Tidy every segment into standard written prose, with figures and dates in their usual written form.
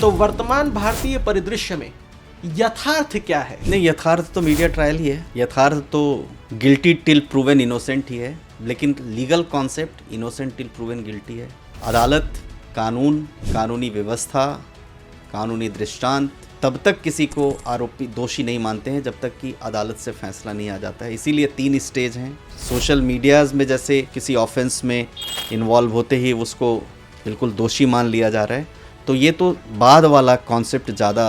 तो वर्तमान भारतीय परिदृश्य में यथार्थ क्या है? नहीं, यथार्थ तो मीडिया ट्रायल ही है। यथार्थ तो गिल्टी टिल प्रूवन इनोसेंट ही है। लेकिन legal concept innocent till proven guilty है। अदालत, कानून, कानूनी व्यवस्था, कानूनी दृष्टांत तब तक किसी को आरोपी दोषी नहीं मानते हैं जब तक कि अदालत से फैसला नहीं आ जाता है। इसीलिए 3 स्टेज हैं। सोशल मीडियाज़ में जैसे किसी ऑफेंस में इन्वॉल्व होते ही उसको बिल्कुल दोषी मान लिया जा रहा है, तो ये तो बाद वाला कॉन्सेप्ट ज़्यादा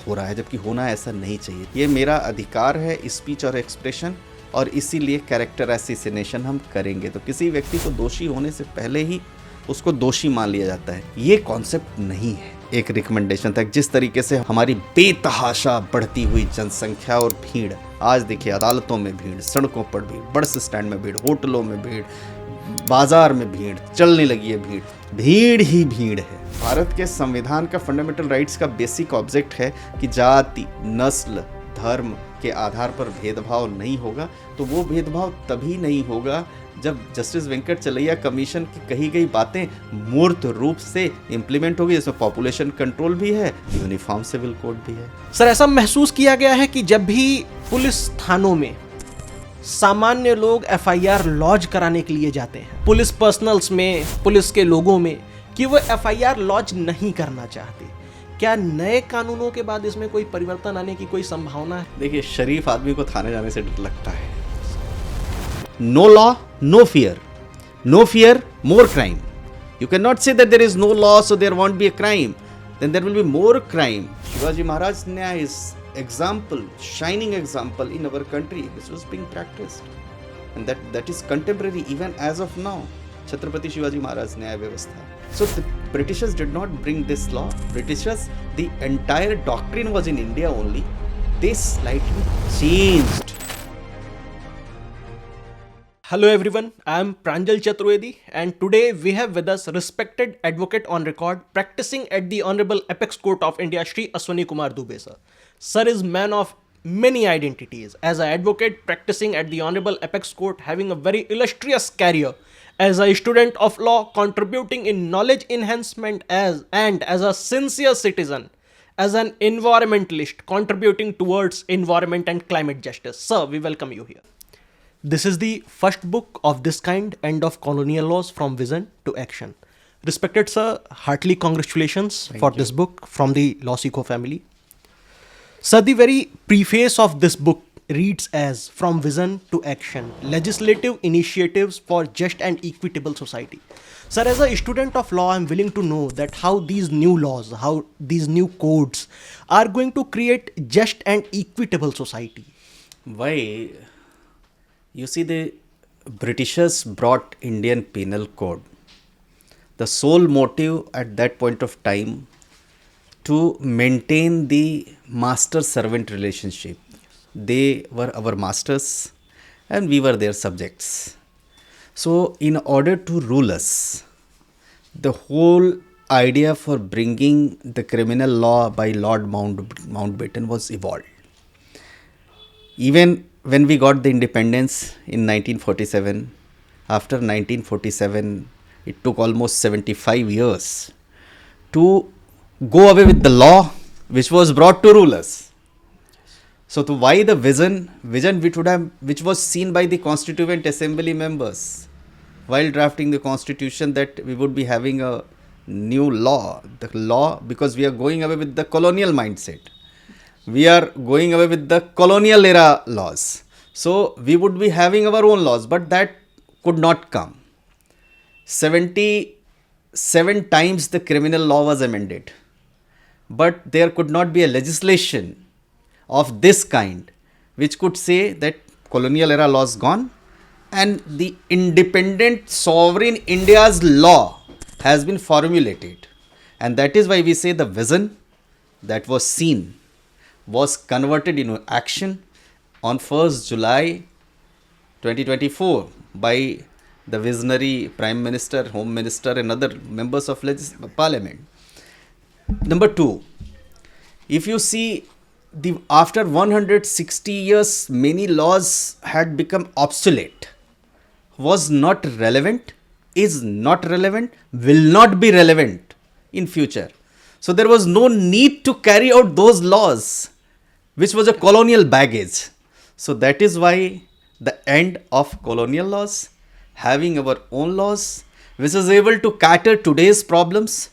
हो रहा है, जबकि होना ऐसा नहीं चाहिए। ये मेरा अधिकार है स्पीच और एक्सप्रेशन, और इसीलिए कैरेक्टर असैसिनेशन हम करेंगे। तो किसी व्यक्ति को दोषी होने से पहले ही उसको दोषी मान लिया जाता है, ये कॉन्सेप्ट नहीं है। एक रिकमेंडेशन था, जिस तरीके से हमारी बेतहाशा बढ़ती हुई जनसंख्या और भीड़, आज देखिए अदालतों में भीड़, सड़कों पर भीड़, बस स्टैंड में भीड़, होटलों में भीड़, बाजार में भीड़, चलने लगी है भीड़, भीड़ ही भीड़ है। भारत के संविधान का फंडामेंटल राइट्स का बेसिक ऑब्जेक्ट है कि जाति, नस्ल, धर्म के आधार पर भेदभाव नहीं होगा। तो वो भेदभाव तभी नहीं होगा जब जस्टिस वेंकट चलैया कमीशन की कही गई बातें मूर्त रूप से इम्प्लीमेंट होगी, जिसमें पॉपुलेशन कंट्रोल भी है, यूनिफॉर्म सिविल कोड भी है। सर, ऐसा महसूस किया गया है कि जब भी पुलिस थानों में सामान्य लोग एफआईआर लॉन्च कराने के लिए जाते हैं, पुलिस पर्सनल्स में, पुलिस के लोगों में, कि वो एफआईआर लॉन्च नहीं करना चाहते। क्या नए कानूनों के बाद इसमें कोई परिवर्तन आने की कोई संभावना है? देखिए, शरीफ आदमी को थाने जाने से डर लगता है। No law, no fear, no fear, more crime. You cannot say that there is no law, so there won't be a crime. Then there will be more crime. Shivaji Maharaj Nyaya is example, shining example in our country, which was being practiced, and that is contemporary even as of now. Chaturvedi Shivaji Maharaj Nyaya Vyavastha. So the Britishers did not bring this law. Britishers, the entire doctrine was in India only. They slightly changed. Hello everyone, I am Pranjal Chaturvedi, and today we have with us respected advocate on record practicing at the Honorable Apex Court of India, Shri Ashwani Dubey sir. Sir is man of many identities. As an advocate practicing at the Honorable Apex Court, having a very illustrious career, as a student of law, contributing in knowledge enhancement, as a sincere citizen, as an environmentalist, contributing towards environment and climate justice. Sir, we welcome you here. This is the first book of this kind, End of Colonial Laws from Vision to Action. Respected sir, heartily congratulations for this book from the LawSikho family. Sir, the very preface of this book reads as From Vision to Action, Legislative Initiatives for Just and Equitable Society. Sir, as a student of law, I am willing to know that how these new laws, how these new codes are going to create just and equitable society. Why? You see, the Britishers brought Indian Penal Code. The sole motive at that point of time to maintain the master-servant relationship. They were our masters and we were their subjects. So in order to rule us, the whole idea for bringing the criminal law by Lord Mountbatten was evolved. Even when we got the independence in 1947, after 1947, it took almost 75 years to go away with the law which was brought to rule us. So to why the vision which was seen by the Constituent Assembly members while drafting the Constitution, that we would be having a new law, because we are going away with the colonial mindset. We are going away with the colonial era laws. So we would be having our own laws, but that could not come. 77 times the criminal law was amended, but there could not be a legislation of this kind which could say that colonial era laws gone and the independent sovereign India's law has been formulated. And that is why we say the vision that was seen was converted into action on 1st July 2024 by the visionary Prime Minister, Home Minister and other members of Parliament. Number 2, if you see, after 160 years, many laws had become obsolete, was not relevant, is not relevant, will not be relevant in future. So there was no need to carry out those laws, which was a colonial baggage. So that is why the end of colonial laws, having our own laws, which is able to cater today's problems,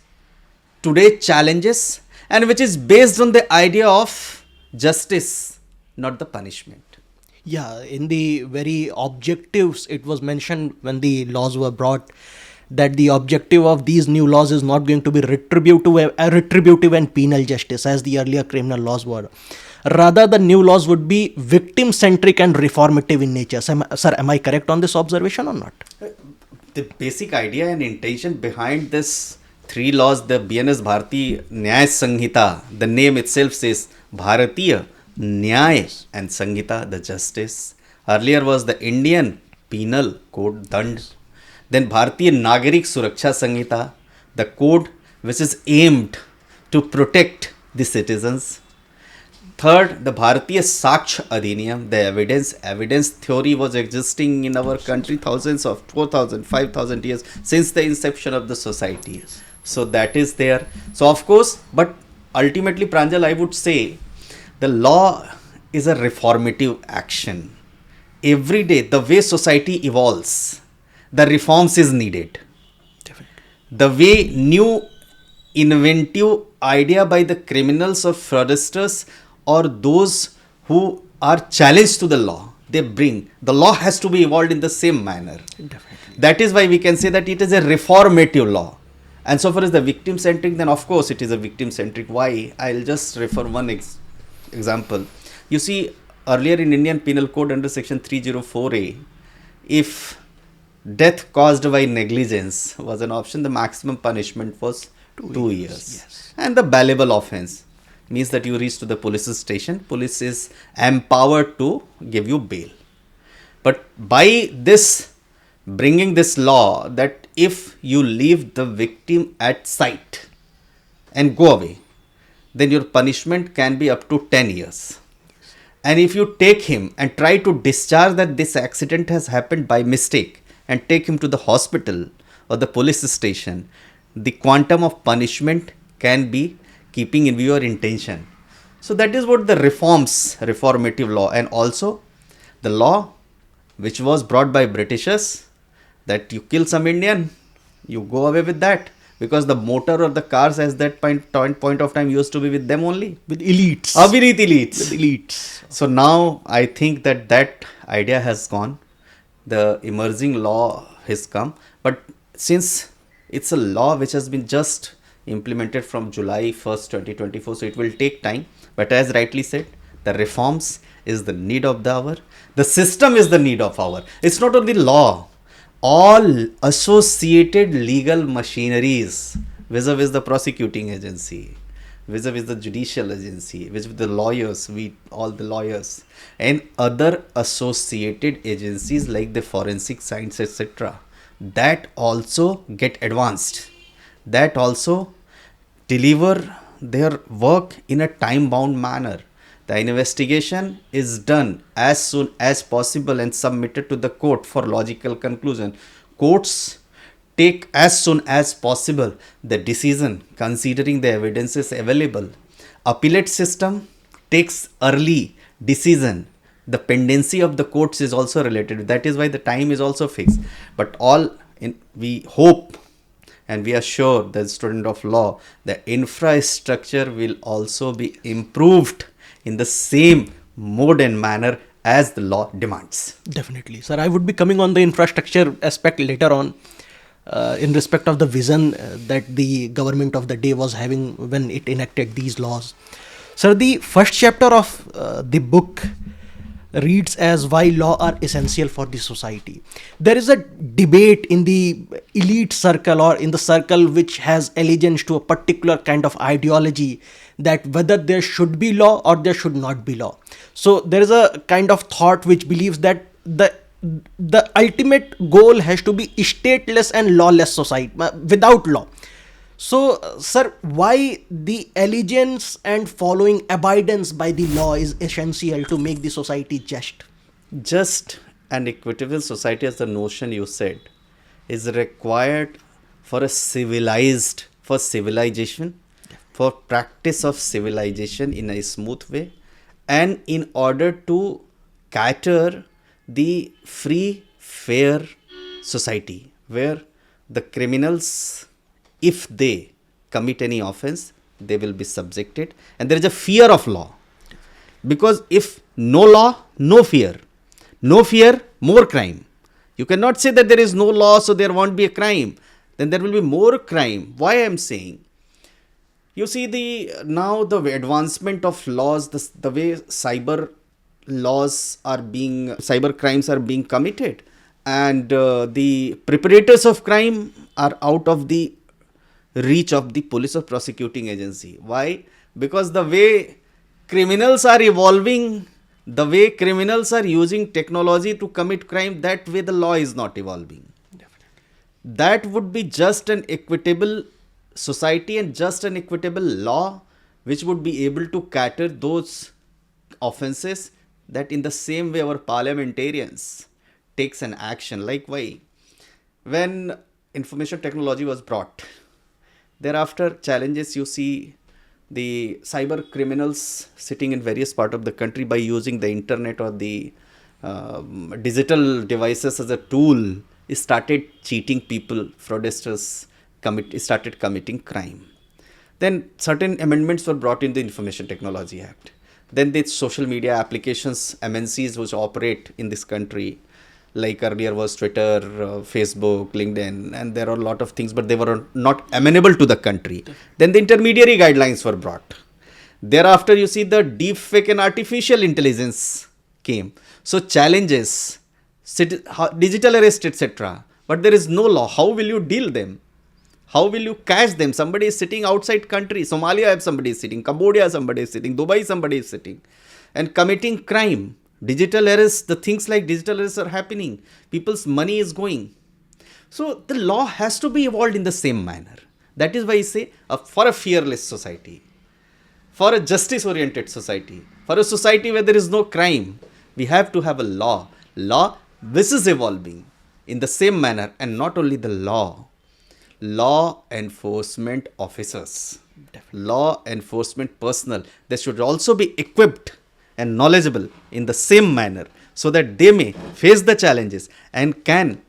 today's challenges, and which is based on the idea of justice, not the punishment. Yeah, in the very objectives, it was mentioned when the laws were brought that the objective of these new laws is not going to be retributive and penal justice as the earlier criminal laws were. Rather, the new laws would be victim-centric and reformative in nature. Sir, am I correct on this observation or not? The basic idea and intention behind this three laws, the BNS Bharati Nyay Sanghita, the name itself says Bharatiya Nyay and Sanghita, the justice. Earlier was the Indian Penal Code, Dand. Then Bharatiya Nagarik Suraksha Sanghita, the code which is aimed to protect the citizens. Third, the Bharatiya Saksh Adhiniyam, the evidence theory was existing in our country thousands of 4,000, 5,000 years since the inception of the society. So that is there. So of course, but ultimately, Pranjal, I would say the law is a reformative action. Every day, the way society evolves, the reforms is needed. Definitely. The way new inventive idea by the criminals or fraudsters or those who are challenged to the law, they bring, the law has to be evolved in the same manner. Definitely. That is why we can say that it is a reformative law. And so far as the victim-centric, then of course it is a victim-centric. Why? I'll just refer one example. You see, earlier in Indian Penal Code under section 304A, if death caused by negligence was an option, the maximum punishment was 2 years. Yes. And the bailable offense means that you reach to the police station, police is empowered to give you bail. But by this, bringing this law that if you leave the victim at sight and go away, then your punishment can be up to 10 years. And if you take him and try to discharge that this accident has happened by mistake and take him to the hospital or the police station, the quantum of punishment can be keeping in view your intention. So that is what the reformative law, and also the law which was brought by Britishers, that you kill some Indian, you go away with that, because the motor or the cars at that point of time used to be with them only. With elites. With elites. So now I think that idea has gone. The emerging law has come. But since it's a law which has been just implemented from July 1st, 2024, so it will take time. But as rightly said, the reforms is the need of the hour. The system is the need of hour. It's not only law. All associated legal machineries, vis-a-vis the prosecuting agency, vis-a-vis the judicial agency, vis-a-vis the lawyers, all the lawyers, and other associated agencies like the forensic science, etc., that also get advanced. That also deliver their work in a time-bound manner. The investigation is done as soon as possible and submitted to the court for logical conclusion. Courts take as soon as possible the decision considering the evidences available. Appellate system takes early decision. The pendency of the courts is also related. That is why the time is also fixed. But we hope and we are sure, the student of law, the infrastructure will also be improved in the same mode and manner as the law demands. Definitely. Sir, I would be coming on the infrastructure aspect later on in respect of the vision that the government of the day was having when it enacted these laws. Sir, the first chapter of the book reads as why law are essential for the society. There is a debate in the elite circle or in the circle which has allegiance to a particular kind of ideology that whether there should be law or there should not be law. So there is a kind of thought which believes that the ultimate goal has to be stateless and lawless society without law. So, sir, why the allegiance and following abidance by the law is essential to make the society just? Just and equitable society, as the notion you said, is required for civilization for practice of civilization in a smooth way, and in order to cater the free, fair society where the criminals, if they commit any offense, they will be subjected, and there is a fear of law. Because if no law, no fear. No fear, more crime. You cannot say that there is no law, so there won't be a crime. Then there will be more crime. Why I am saying? You see, now the advancement of laws, the way cyber crimes are being committed, and the perpetrators of crime are out of the reach of the police or prosecuting agency. Why? Because the way criminals are evolving, the way criminals are using technology to commit crime, that way the law is not evolving. Definitely. That would be just an equitable society and just an equitable law which would be able to cater those offenses, that in the same way our parliamentarians takes an action. Like why? When information technology was brought, thereafter challenges, you see the cyber criminals sitting in various parts of the country by using the internet or the digital devices as a tool, started cheating people, fraudsters started committing crime. Then certain amendments were brought in the Information Technology Act. Then the social media applications, MNCs which operate in this country, like earlier was Twitter, Facebook, LinkedIn, and there are a lot of things, but they were not amenable to the country. Then the intermediary guidelines were brought. Thereafter, you see the deep fake and artificial intelligence came. So challenges, digital arrest, etc. But there is no law. How will you deal them? How will you catch them? Somebody is sitting outside country. Somalia, somebody is sitting. Cambodia, somebody is sitting. Dubai, somebody is sitting. And committing crime. Digital arrests, the things like digital arrests are happening. People's money is going. So the law has to be evolved in the same manner. That is why I say, for a fearless society, for a justice-oriented society, for a society where there is no crime, we have to have a law. Law, this is evolving in the same manner. And not only the law enforcement officers, law enforcement personnel, they should also be equipped and knowledgeable in the same manner, so that they may face the challenges and can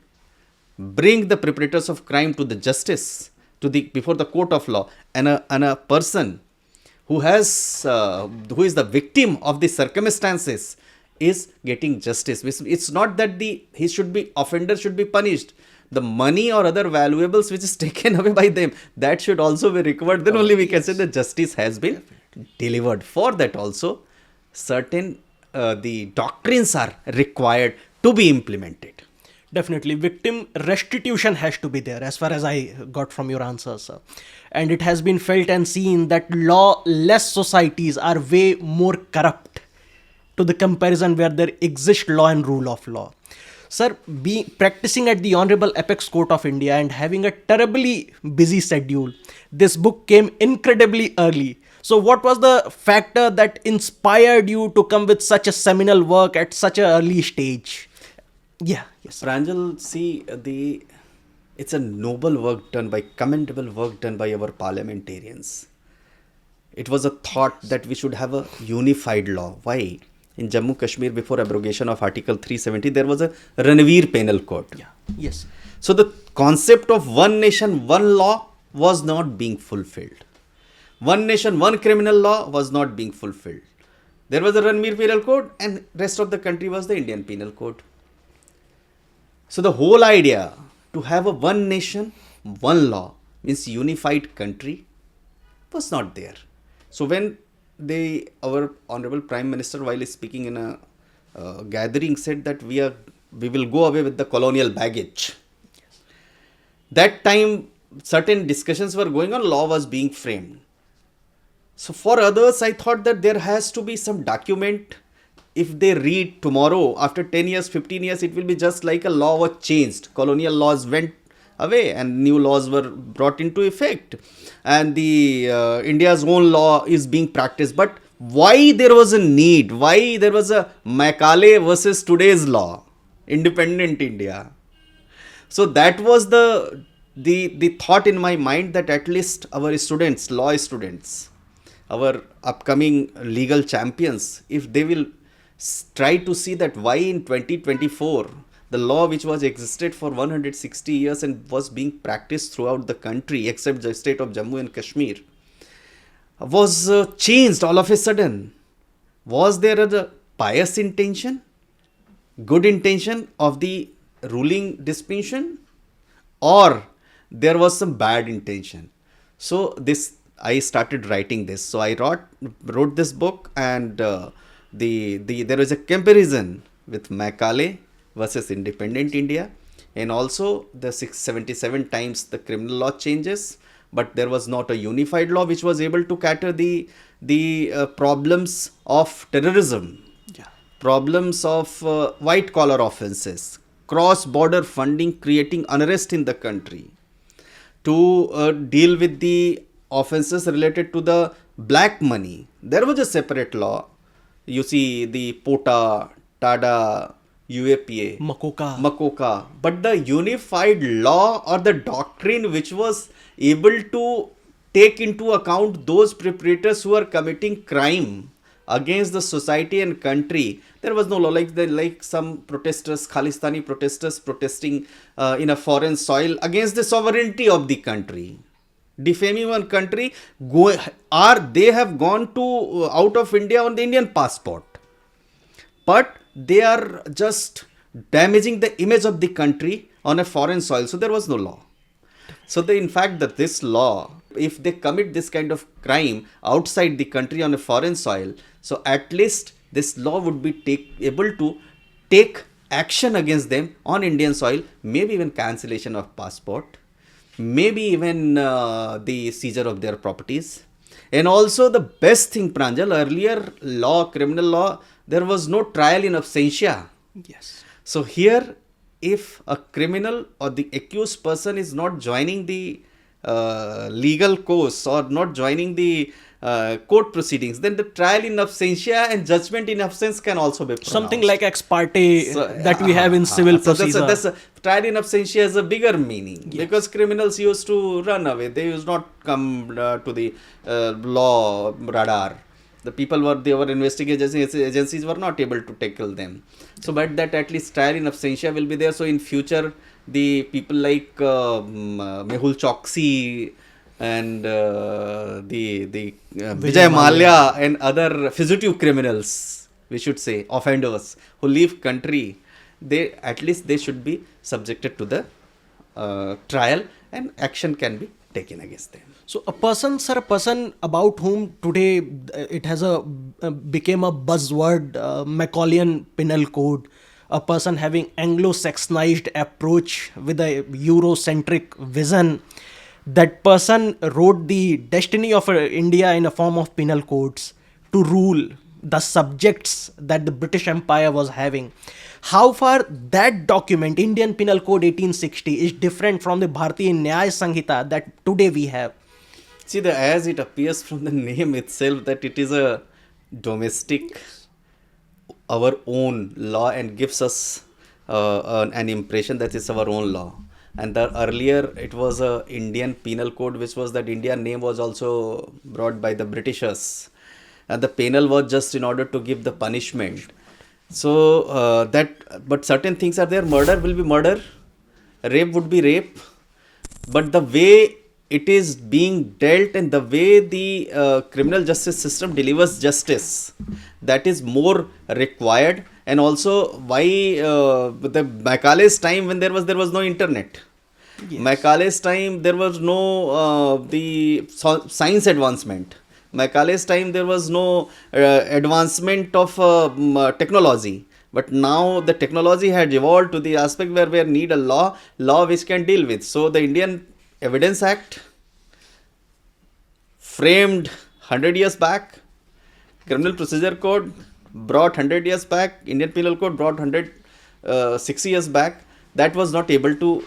bring the perpetrators of crime to the justice, before the court of law, and a person who is the victim of the circumstances is getting justice. It's not that offender should be punished. The money or other valuables which is taken away by them, that should also be recovered. Then only we can say that justice has been delivered. For that also, certain the doctrines are required to be implemented. Definitely. Victim restitution has to be there, as far as I got from your answers, sir. And it has been felt and seen that lawless societies are way more corrupt to the comparison where there exists law and rule of law. Sir, practicing at the Honorable Apex Court of India and having a terribly busy schedule, this book came incredibly early. So what was the factor that inspired you to come with such a seminal work at such an early stage? Yeah, yes. Pranjal, see, it's a noble work done commendable work done by our parliamentarians. It was a thought that we should have a unified law. Why? In Jammu Kashmir, before abrogation of Article 370, there was a Ranveer Penal Code. Yeah. Yes. So the concept of one nation, one law was not being fulfilled. One nation, one criminal law was not being fulfilled. There was a Ranveer Penal Code, and rest of the country was the Indian Penal Code. So the whole idea to have a one nation, one law, means unified country, was not there. So when our Honorable Prime Minister, while speaking in a gathering, said that we will go away with the colonial baggage. Yes. That time, certain discussions were going on, law was being framed. So for others, I thought that there has to be some document. If they read tomorrow, after 10 years, 15 years, it will be just like a law was changed. Colonial laws went away and new laws were brought into effect. And the India's own law is being practiced. But why there was a need? Why there was a Macaulay versus today's law? Independent India. So that was the the thought in my mind that at least our students, law students, our upcoming legal champions, if they will try to see that why in 2024 the law which was existed for 160 years and was being practiced throughout the country except the state of Jammu and Kashmir was changed all of a sudden. Was there a pious intention, good intention of the ruling dispensation, or there was some bad intention? So this, I started writing this. So I wrote this book, and there is a comparison with Macaulay versus independent India, and also the 677 times the criminal law changes, but there was not a unified law which was able to cater the problems of terrorism, problems of white collar offenses, cross border funding creating unrest in the country, to deal with the offenses related to the black money. There was a separate law. You see the POTA, TADA, UAPA, Makoka. But the unified law or the doctrine which was able to take into account those perpetrators who are committing crime against the society and country, there was no law. Like some protesters, Khalistani protesters protesting in a foreign soil against the sovereignty of the country, defaming one country, they have gone to out of India on the Indian passport, but they are just damaging the image of the country on a foreign soil. So there was no law. So in fact that this law, if they commit this kind of crime outside the country on a foreign soil, so at least this law would be able to take action against them on Indian soil, maybe even cancellation of passport, maybe even the seizure of their properties. And also the best thing, Pranjal, earlier law, criminal law, there was no trial in absentia. Yes. So here, if a criminal or the accused person is not joining the legal course or not joining the court proceedings, then the trial in absentia and judgment in absence can also be pronounced. Something like ex parte that we have in civil procedure. That's a trial in absentia has a bigger meaning, because criminals used to run away. They used not come to the law radar. The people they were investigating agencies were not able to tackle them. So, but that at least trial in absentia will be there. So, in future, the people like Mehul Choksi and the Vijay Mallya and other fugitive criminals, we should say, offenders who leave country, at least they should be subjected to the trial, and action can be taken against them. So a person about whom today it has became a buzzword, Macaulayan Penal Code, a person having Anglo-Saxonized approach with a Eurocentric vision. That person wrote the destiny of India in a form of penal codes to rule the subjects that the British Empire was having. How far that document, Indian Penal Code 1860, is different from the Bharatiya Nyaya Sanhita that today we have? See, as it appears from the name itself that it is a domestic, our own law, and gives us an impression that it's our own law. And the earlier it was a Indian Penal Code, which was that Indian name was also brought by the Britishers, and the penal was just in order to give the punishment. So but certain things are there. Murder will be murder, rape would be rape, but the way it is being dealt and the way the criminal justice system delivers justice, that is more required. And also why the Macaulay's time, when there was no internet. Yes. Macaulay's time there was no the science advancement. Macaulay's time there was no advancement of technology. But now the technology had evolved to the aspect where we need a law which can deal with. So the Indian Evidence Act, framed 100 years back, Criminal Procedure Code brought 100 years back, Indian Penal Code brought 160 years back, that was not able to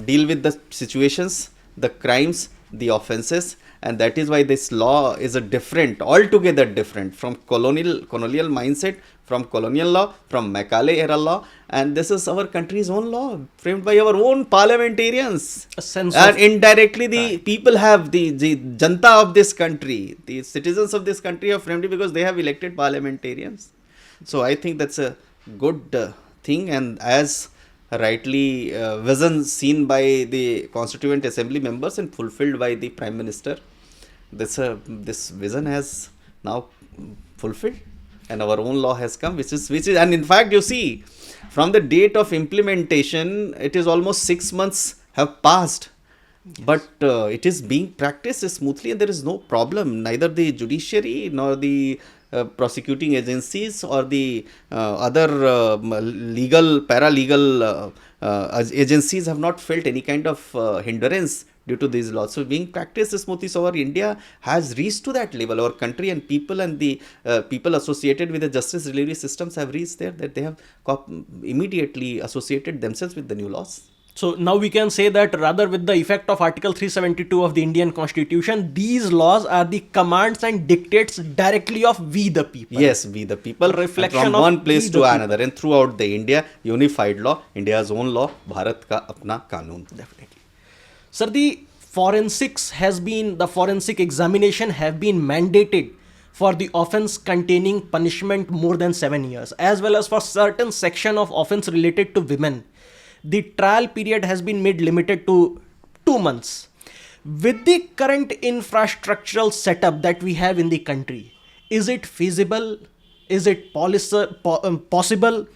deal with the situations, the crimes the offenses, and that is why this law is a different, altogether different from colonial mindset, from colonial law, from Macaulay era law, and this is our country's own law framed by our own parliamentarians. A sense And of indirectly the right. people have the janta of this country, the citizens of this country have framed it because they have elected parliamentarians. So I think that's a good thing, and as rightly vision seen by the constituent assembly members and fulfilled by the prime minister, this vision has now fulfilled, and our own law has come, which is and in fact you see from the date of implementation it is almost 6 months have passed. Yes. But it is being practiced smoothly and there is no problem. Neither the judiciary nor the prosecuting agencies or the other legal, paralegal agencies have not felt any kind of hindrance due to these laws. So being practiced smoothly. So our India has reached to that level. Our country and people the people associated with the justice delivery systems have reached there, that they have immediately associated themselves with the new laws. So now we can say that rather with the effect of Article 372 of the Indian Constitution, these laws are the commands and dictates directly of we the people. Yes, we the people. A reflection from of one place we to the another, and throughout the India, unified law, India's own law, Bharat ka apna kanun. Definitely. Sir, the forensic examination have been mandated for the offense containing punishment more than 7 years, as well as for certain section of offense related to women. The trial period has been made limited to 2 months. With the current infrastructural setup that we have in the country, is it feasible? Is it possible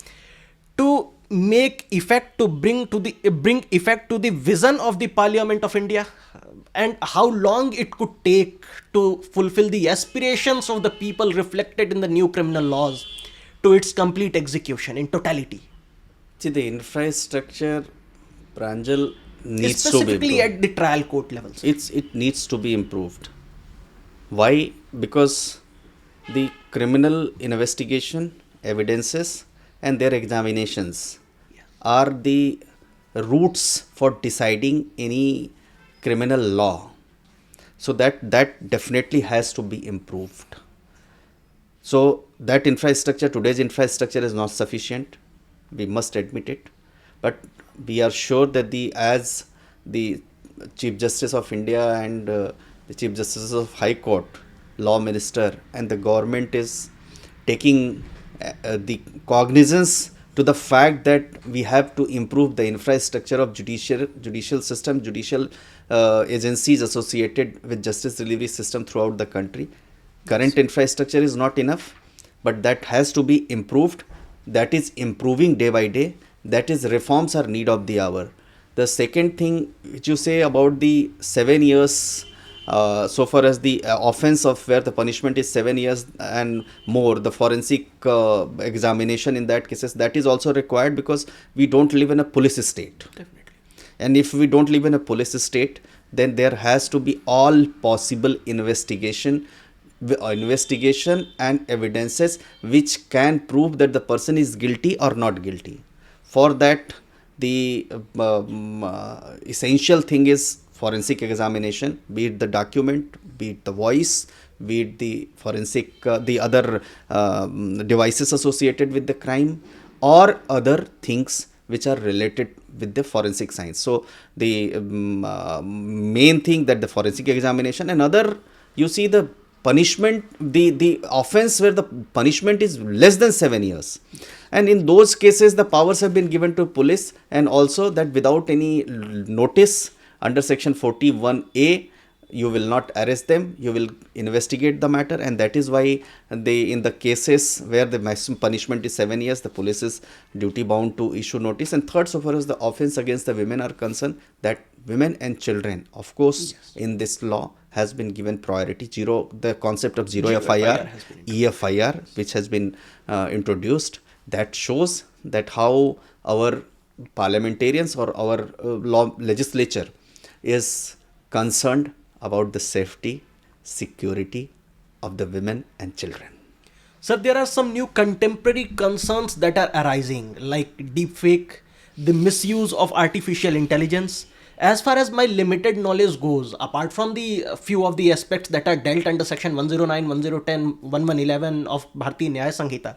to make effect to bring effect to the vision of the Parliament of India, and how long it could take to fulfill the aspirations of the people reflected in the new criminal laws to its complete execution in totality? See, the infrastructure, Pranjal, needs to be specifically improved. at the trial court levels. It needs to be improved. Why? Because the criminal investigation, evidences, and their examinations are the roots for deciding any criminal law. So that definitely has to be improved. So that infrastructure, today's infrastructure is not sufficient. We must admit it, but we are sure that as the Chief Justice of India and the Chief Justice of High Court, Law Minister, and the government is taking the cognizance to the fact that we have to improve the infrastructure of judicial system, judicial agencies associated with justice delivery system throughout the country. Current infrastructure is not enough, but that has to be improved. That is improving day by day. That is, reforms are need of the hour. The second thing which you say about the 7 years, so far as the offense of where the punishment is 7 years and more, the forensic examination in that cases, that is also required because we don't live in a police state. Definitely. And if we don't live in a police state, then there has to be all possible investigation and evidences which can prove that the person is guilty or not guilty. For that, the essential thing is forensic examination, be it the document, be it the voice, be it the forensic, the other devices associated with the crime, or other things which are related with the forensic science. So the main thing that the forensic examination, and other, you see the punishment, the offense where the punishment is less than 7 years, and in those cases the powers have been given to police, and also that without any notice under section 41A you will not arrest them, you will investigate the matter, and that is why in the cases where the maximum punishment is 7 years, the police is duty bound to issue notice. And third, so far as the offense against the women are concerned, that women and children, of course, yes, in this law has been given priority. The concept of zero FIR, EFIR, which has been introduced, that shows that how our parliamentarians or our legislature is concerned about the safety, security of the women and children. Sir, there are some new contemporary concerns that are arising, like deepfake, the misuse of artificial intelligence, As far as my limited knowledge goes, apart from the few of the aspects that are dealt under section 109, 1010, 1111 of Bharatiya Nyaya Sanhita,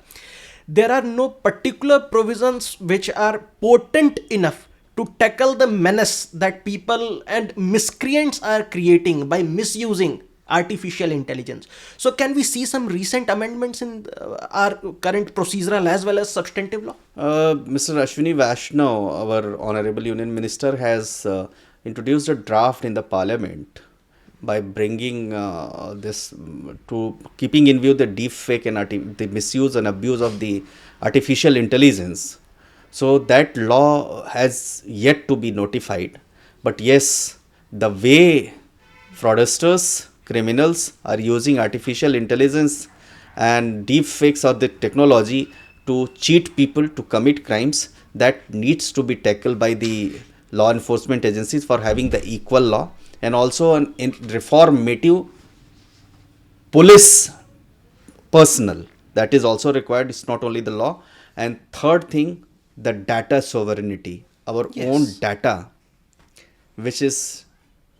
there are no particular provisions which are potent enough to tackle the menace that people and miscreants are creating by misusing artificial intelligence. So, can we see some recent amendments in our current procedural as well as substantive law? Mr. Ashwini Vaishnav, our Honorable Union Minister, has introduced a draft in the Parliament by bringing this to keeping in view the deep fake and the misuse and abuse of the artificial intelligence. So that law has yet to be notified. But yes, the way fraudsters, criminals are using artificial intelligence and deep fakes of the technology to cheat people to commit crimes, that needs to be tackled by the law enforcement agencies for having the equal law, and also an reformative police personnel that is also required. It's not only the law. And third thing, the data sovereignty, our own data, which is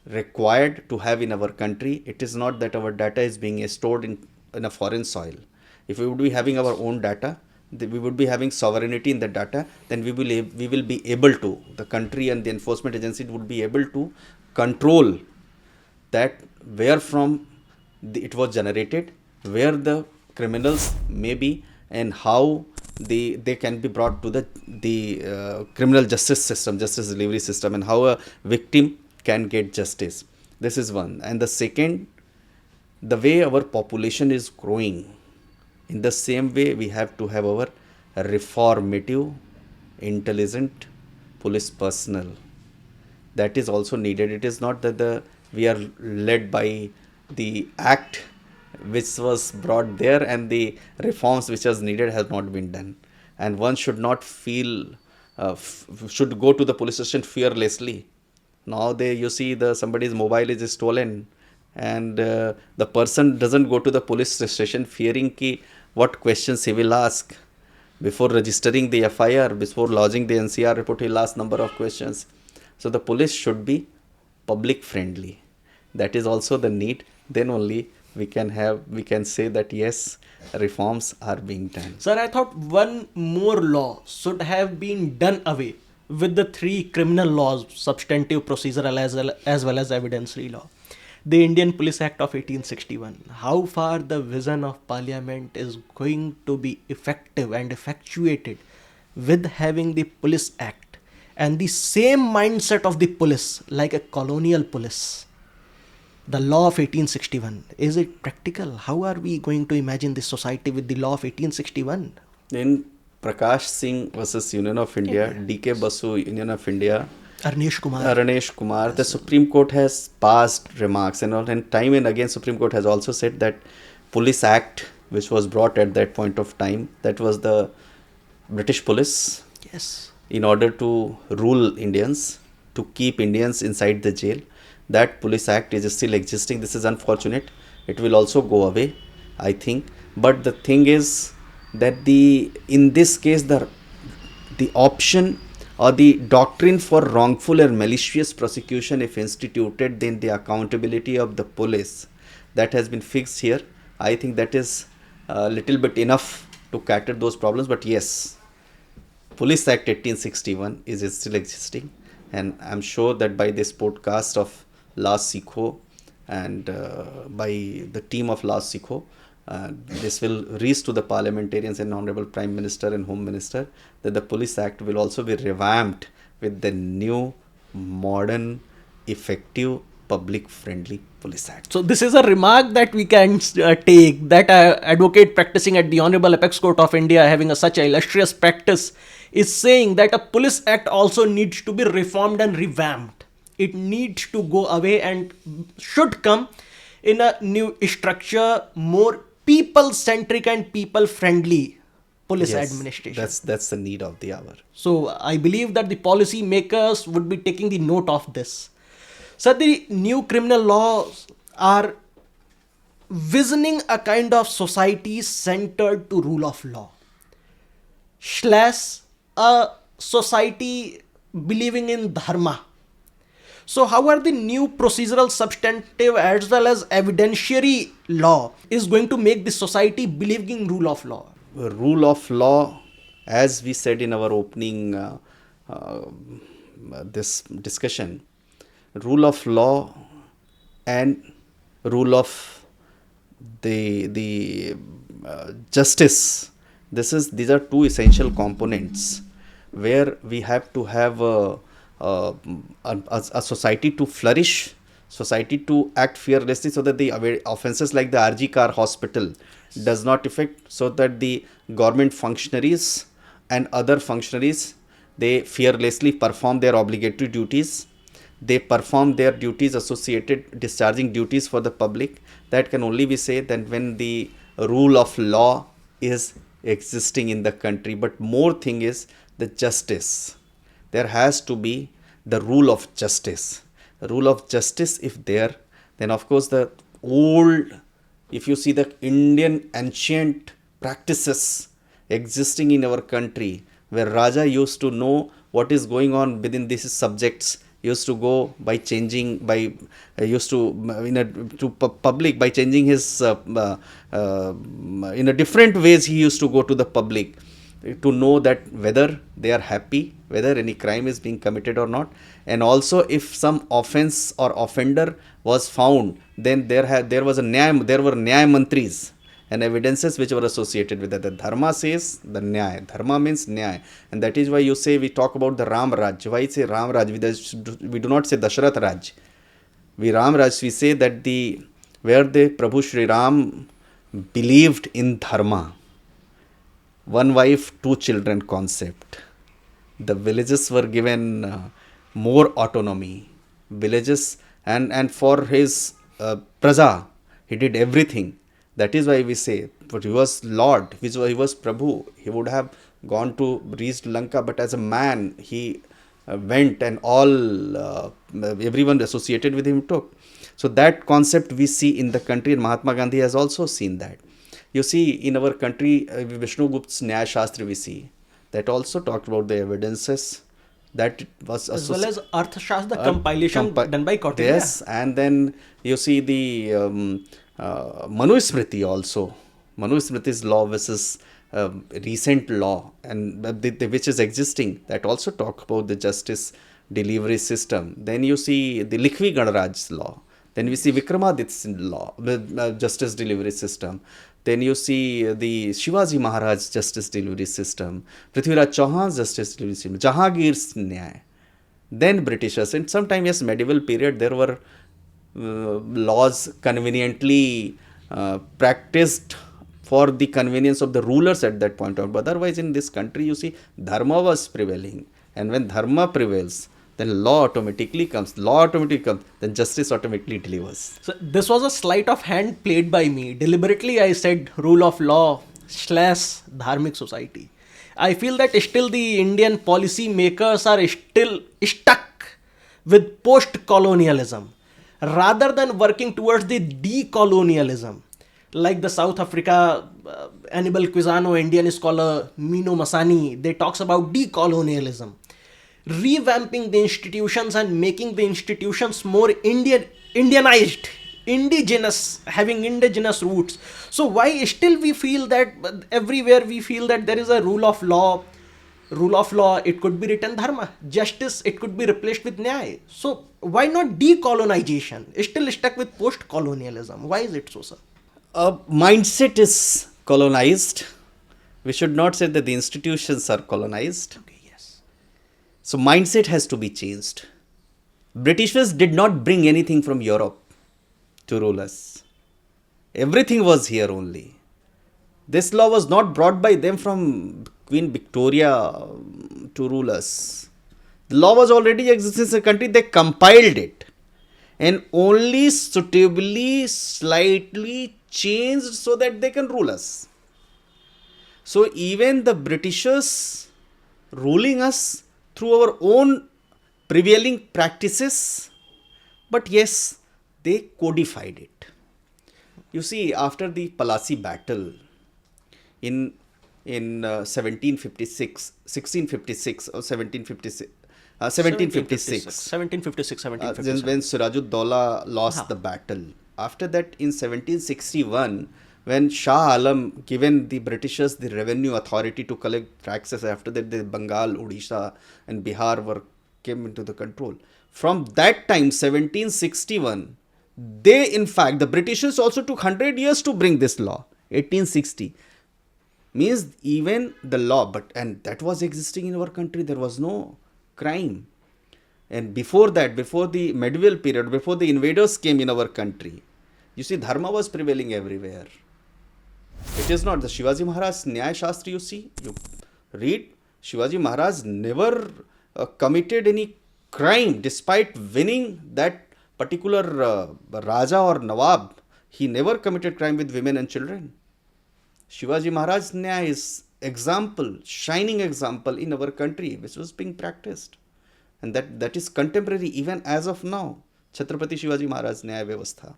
required to have in our country. It is not that our data is being stored in a foreign soil. If we would be having our own data, we would be having sovereignty in the data, then we will be able to, the country and the enforcement agency would be able to control that where from it was generated, where the criminals may be, and how they can be brought to the criminal justice system, justice delivery system, and how a victim can get justice. This is one. And the second, the way our population is growing, in the same way we have to have our reformative, intelligent police personnel. That is also needed. It is not that we are led by the act which was brought there and the reforms which was needed has not been done. And one should not feel, should go to the police station fearlessly. Now you see somebody's mobile is stolen, and the person doesn't go to the police station fearing what questions he will ask. Before registering the FIR, before lodging the NCR report, he'll ask number of questions. So the police should be public friendly. That is also the need. Then only we can say that yes, reforms are being done. Sir, I thought one more law should have been done away with the three criminal laws, substantive, procedural, as well as evidentiary law. The Indian Police Act of 1861. How far the vision of Parliament is going to be effective and effectuated with having the Police Act and the same mindset of the police like a colonial police. The law of 1861, is it practical? How are we going to imagine this society with the law of 1861? In Prakash Singh versus Union of India, D.K. Basu, Union of India, Aranesh Kumar, the Supreme Court has passed remarks and all, and time and again Supreme Court has also said that Police Act, which was brought at that point of time, that was the British police, yes, in order to rule Indians, to keep Indians inside the jail. That Police Act is still existing. This is unfortunate. It will also go away, I think. But the thing is that in this case the option or the doctrine for wrongful or malicious prosecution, if instituted, then the accountability of the police, that has been fixed here. I think that is a little bit enough to cater those problems. But yes, Police Act 1861 is still existing, and I'm sure that by this podcast of LawSikho and by the team of LawSikho, this will reach to the parliamentarians and Honorable Prime Minister and Home Minister that the Police Act will also be revamped with the new, modern, effective, public-friendly Police Act. So this is a remark that we can take, that advocate practicing at the Honorable Apex Court of India, having such an illustrious practice, is saying that a Police Act also needs to be reformed and revamped. It needs to go away and should come in a new structure, more people-centric and people-friendly police administration. That's the need of the hour. So I believe that the policy makers would be taking the note of this. So the new criminal laws are visioning a kind of society centered to rule of law / a society believing in dharma. So how are the new procedural, substantive as well as evidentiary law is going to make the society believe in rule of law? Rule of law, as we said in our opening uh, this discussion, rule of law and rule of the justice. These are two essential components where we have to have a, a society to flourish, society to act fearlessly, so that the offenses like the RG Car Hospital does not affect, so that the government functionaries and other functionaries, they fearlessly perform their obligatory duties. They perform their duties associated, discharging duties for the public. That can only be said that when the rule of law is existing in the country. But more thing is the justice. There has to be the rule of justice. The rule of justice, if there, then of course the old, if you see the Indian ancient practices existing in our country, where Raja used to know what is going on within these subjects, used to go by changing, by used to public by changing his in a different ways. He used to go to the public to know that whether they are happy, whether any crime is being committed or not, and also if some offense or offender was found, then there was a nyaya, there were nyaya mantris and evidences which were associated with that. The dharma says the nyaya. Dharma means nyaya, and that is why you say, we talk about the Ram Raj. Why say Ram Raj? We do not say Dasharath Raj. We Ram Raj. We say that where the Prabhu Shri Ram believed in dharma, one wife, two children concept. The villages were given more autonomy. Villages, and for his praja, he did everything. That is why we say, but he was Lord, he was Prabhu. He would have gone to reach Lanka, but as a man, he went, and all everyone associated with him took. So that concept we see in the country, and Mahatma Gandhi has also seen that. You see, in our country, Vishnu Gupta's Nyaya Shastra we see, that also talked about the evidences that was as well as Arthashastra, the compilation done by Kautilya. Yes, and then you see the Manu Smriti also. Manu Smriti's law versus recent law, and which is existing, that also talk about the justice delivery system. Then you see the Likhvi Ganaraj's law. Then we see Vikramaditya's law, the justice delivery system. Then you see the Shivaji Maharaj's justice delivery system, Prithviraj Chauhan's justice delivery system, Jahangir's Nyaya. Then Britishers. In sometime, yes, medieval period, there were laws conveniently practiced for the convenience of the rulers at that point of. But otherwise, in this country, you see, dharma was prevailing. And when dharma prevails, then law automatically comes. Then justice automatically delivers. So this was a sleight of hand played by me. Deliberately, I said rule of law / Dharmic society. I feel that still the Indian policy makers are still stuck with post-colonialism rather than working towards the decolonialism. Like the South Africa Annibal Quizano Indian scholar Mino Masani, they talks about decolonialism, revamping the institutions and making the institutions more Indianized, indigenous, having indigenous roots. So why still we feel that everywhere we feel that there is a rule of law, it could be written dharma, justice, it could be replaced with nyaya. So why not decolonization? Still stuck with post-colonialism. Why is it so, sir? Mindset is colonized. We should not say that the institutions are colonized. Okay, yes. So mindset has to be changed. Britishers did not bring anything from Europe to rule us. Everything was here only. This law was not brought by them from Queen Victoria to rule us. The law was already existing in the country. They compiled it and only suitably, slightly changed so that they can rule us. So even the Britishers ruling us through our own prevailing practices, but yes, they codified it. You see, after the Palasi battle in 1656 or 1756, 1756. 1756, Then 1757. when Sirajud-Dowlah lost the battle. After that, in 1761, when Shah Alam given the Britishers the revenue authority to collect taxes, after that the Bengal, Odisha and Bihar came into the control. From that time, 1761, in fact, the Britishers also took 100 years to bring this law. 1860 means even the law, and that was existing in our country. There was no crime. And before that, before the medieval period, before the invaders came in our country, you see, dharma was prevailing everywhere. It is not the Shivaji Maharaj Nyaya Shastra, you see, you read, Shivaji Maharaj never committed any crime despite winning that particular Raja or Nawab. He never committed crime with women and children. Shivaji Maharaj Nyaya is example, shining example in our country, which was being practiced. And that is contemporary even as of now. Chhatrapati Shivaji Maharaj Nyaya Vyavastha.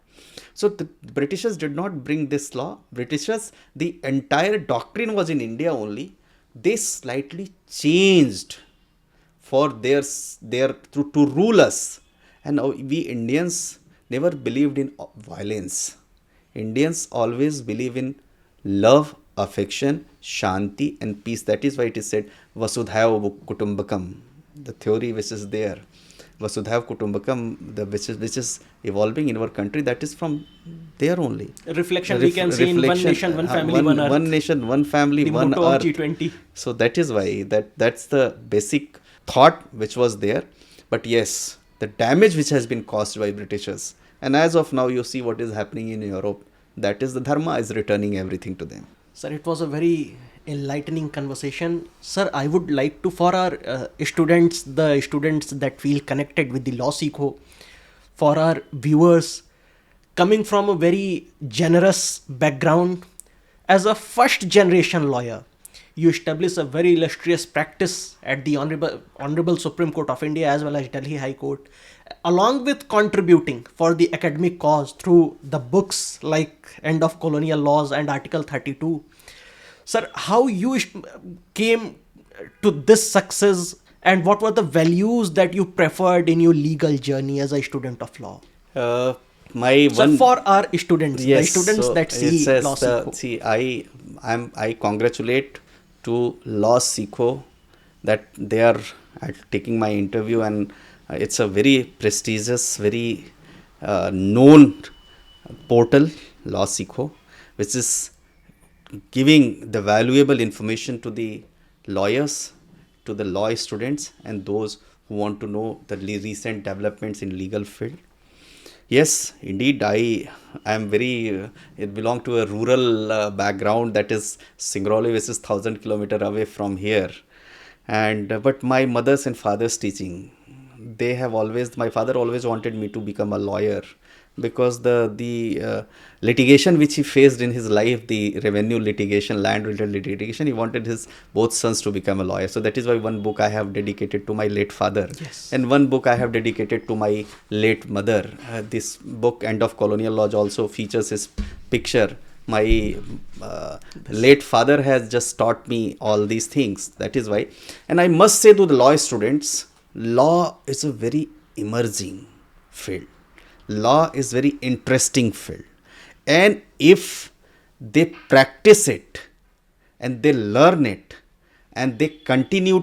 So the Britishers did not bring this law. Britishers, the entire doctrine was in India only. They slightly changed for to rule us. And we Indians never believed in violence. Indians always believe in love, affection, shanti and peace. That is why it is said Vasudhaiva Kutumbakam. The theory which is there, Vasudhaiva Kutumbakam, which is evolving in our country, that is from there only. Reflection we can see in one nation, one family, one earth. One nation, one family, the one motto earth. Of G20. So that is why that's the basic thought which was there. But yes, the damage which has been caused by Britishers, and as of now you see what is happening in Europe, that is the dharma is returning everything to them. Sir, it was a very enlightening conversation. Sir, I would like to, for our students, the students that feel connected with the LawSikho, for our viewers, coming from a very generous background, as a first generation lawyer, you established a very illustrious practice at the Honorable Supreme Court of India as well as Delhi High Court, along with contributing for the academic cause through the books like End of Colonial Laws and Article 32. Sir, how you came to this success and what were the values that you preferred in your legal journey as a student of law? So for our students, yes, the students so that see LawSikho. See, I congratulate to LawSikho that they are taking my interview, and it's a very prestigious, very known portal, LawSikho, which is giving the valuable information to the lawyers, to the law students and those who want to know the recent developments in legal field. Yes, indeed, I am very, it belong to a rural background, that is Singrauli, which is 1,000 kilometers away from here. And but my mother's and father's teaching, my father always wanted me to become a lawyer, because the litigation which he faced in his life, the revenue litigation, land related litigation, he wanted his both sons to become a lawyer. So that is why one book I have dedicated to my late father, Yes. and one book I have dedicated to my late mother. This book, End of Colonial Laws, also features his picture. My late father has just taught me all these things. That is why. And I must say to the law students, law is a very emerging field. Law is very interesting field. And if they practice it and they learn it and they continue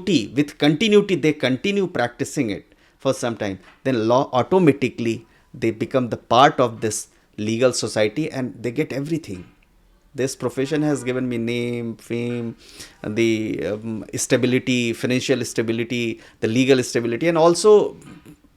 practicing it for some time, then law automatically, they become the part of this legal society and they get everything. This profession has given me name, fame, the stability, financial stability, the legal stability, and also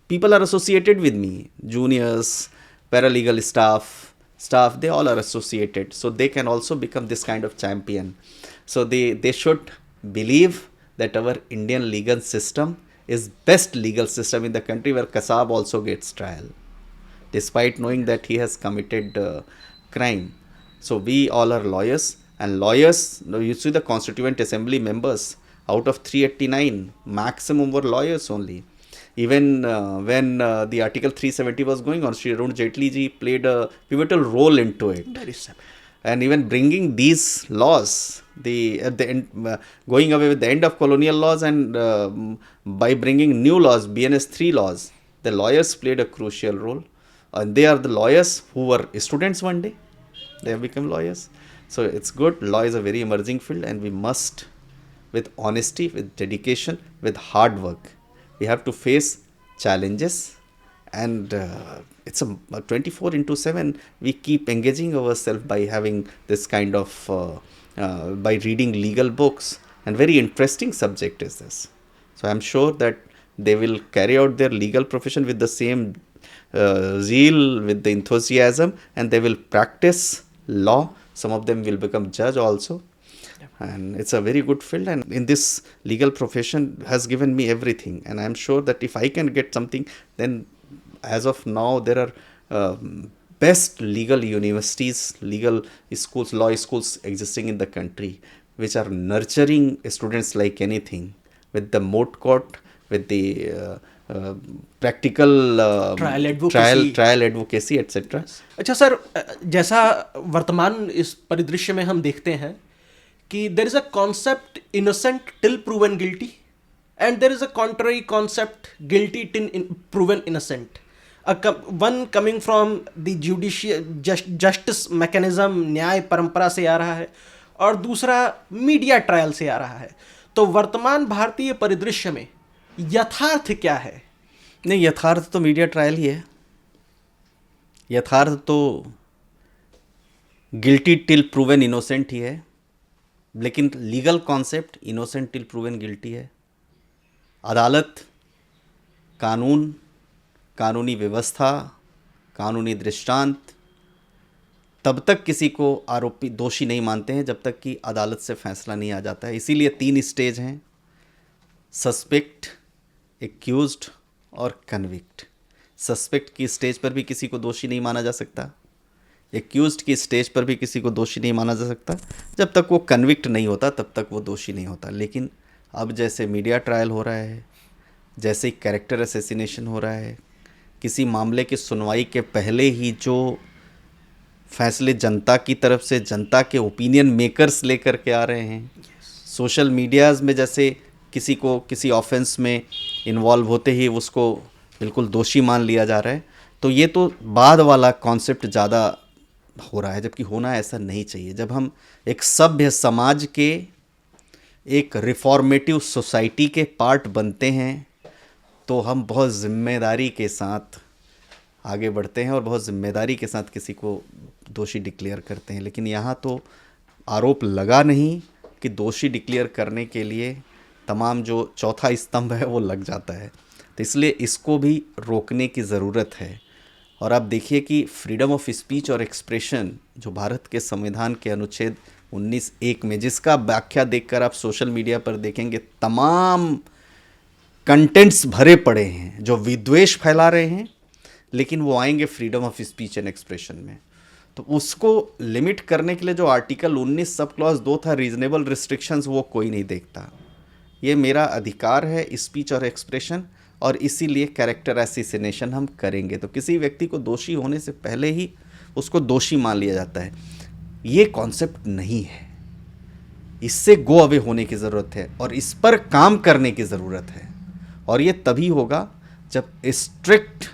people are associated with me. Juniors, paralegal staff, they all are associated. So they can also become this kind of champion. So they should believe that our Indian legal system is best legal system in the country, where Kasab also gets trial, despite knowing that he has committed crime. So we all are lawyers, and lawyers, you see the Constituent Assembly members, out of 389, maximum were lawyers only. Even when the Article 370 was going on, Shri Arun Jaitley ji played a pivotal role into it. Very simple. and even bringing these laws, at the end, going away with the end of colonial laws, and by bringing new laws, BNS 3 laws, the lawyers played a crucial role, and they are the lawyers who were students one day, they have become lawyers. So it's good. Law is a very emerging field, and we must, with honesty, with dedication, with hard work, we have to face challenges, and it's a 24 into 7. We keep engaging ourselves by having this kind of by reading legal books, and very interesting subject is this. So I'm sure that they will carry out their legal profession with the same zeal, with the enthusiasm, and they will practice law. Some of them will become judge also, and it's a very good field, and in this legal profession has given me everything, and I'm sure that if I can get something, then as of now there are best legal universities, legal schools, law schools existing in the country, which are nurturing students like anything, with the moot court, with the practical trial advocacy etc. अच्छा sir, जैसा वर्तमान इस परिदृश्य में हम देखते हैं कि there is a concept innocent till proven guilty, and there is a contrary concept guilty till proven innocent, one coming from the judicial justice mechanism, न्याय परंपरा से आ रहा है, और दूसरा मीडिया ट्रायल से आ रहा है. तो वर्तमान भारतीय परिदृश्य में यथार्थ क्या है? नहीं, यथार्थ तो मीडिया ट्रायल ही है. यथार्थ तो गिल्टी टिल प्रूवन इनोसेंट ही है, लेकिन legal concept innocent till proven guilty है. अदालत, कानून, कानूनी व्यवस्था, कानूनी दृष्टांत तब तक किसी को आरोपी दोषी नहीं मानते हैं जब तक कि अदालत से फैसला नहीं आ जाता है. इसीलिए 3 स्टेज हैं: सस्पेक्ट, एक्यूज्ड और कन्विक्ट. सस्पेक्ट की स्टेज पर भी किसी को दोषी नहीं माना जा सकता, एक्यूज्ड की स्टेज पर भी किसी को दोषी नहीं माना जा सकता. जब तक वो कन्विक्ट नहीं होता तब तक वो दोषी नहीं होता. लेकिन अब जैसे मीडिया ट्रायल हो रहा है, जैसे कैरेक्टर असैसिनेशन हो रहा है, किसी मामले की सुनवाई के पहले ही जो फैसले जनता की तरफ से, जनता के ओपिनियन मेकर्स लेकर के आ रहे हैं, सोशल मीडियाज़ में जैसे किसी को किसी ऑफेंस में इन्वॉल्व होते ही उसको बिल्कुल दोषी मान लिया जा रहा है. तो ये तो बाद वाला कॉन्सेप्ट ज़्यादा हो रहा है, जबकि होना ऐसा नहीं चाहिए. जब हम एक सभ्य समाज के, एक रिफॉर्मेटिव सोसाइटी के पार्ट बनते हैं, तो हम बहुत ज़िम्मेदारी के साथ आगे बढ़ते हैं और बहुत ज़िम्मेदारी के साथ किसी को दोषी डिक्लेयर करते हैं. लेकिन यहाँ तो आरोप लगा नहीं कि दोषी डिक्लेयर करने के लिए तमाम जो चौथा स्तंभ है वो लग जाता है. तो इसलिए इसको भी रोकने की ज़रूरत है. और आप देखिए कि फ्रीडम ऑफ स्पीच और एक्सप्रेशन जो भारत के संविधान के अनुच्छेद 19(1) में, जिसका व्याख्या देखकर आप सोशल मीडिया पर देखेंगे तमाम कंटेंट्स भरे पड़े हैं जो विद्वेष फैला रहे हैं, लेकिन वो आएंगे freedom of speech and expression में. तो उसको लिमिट करने के लिए जो आर्टिकल 19 सब क्लॉज 2 था, रीजनेबल रिस्ट्रिक्शंस, वो कोई नहीं देखता. ये मेरा अधिकार है स्पीच और एक्सप्रेशन, और इसीलिए कैरेक्टर असैसिनेशन हम करेंगे. तो किसी व्यक्ति को दोषी होने से पहले ही उसको दोषी मान लिया जाता है. ये कॉन्सेप्ट नहीं है. इससे गो अवे होने की ज़रूरत है और इस पर काम करने की ज़रूरत है. और ये तभी होगा जब स्ट्रिक्ट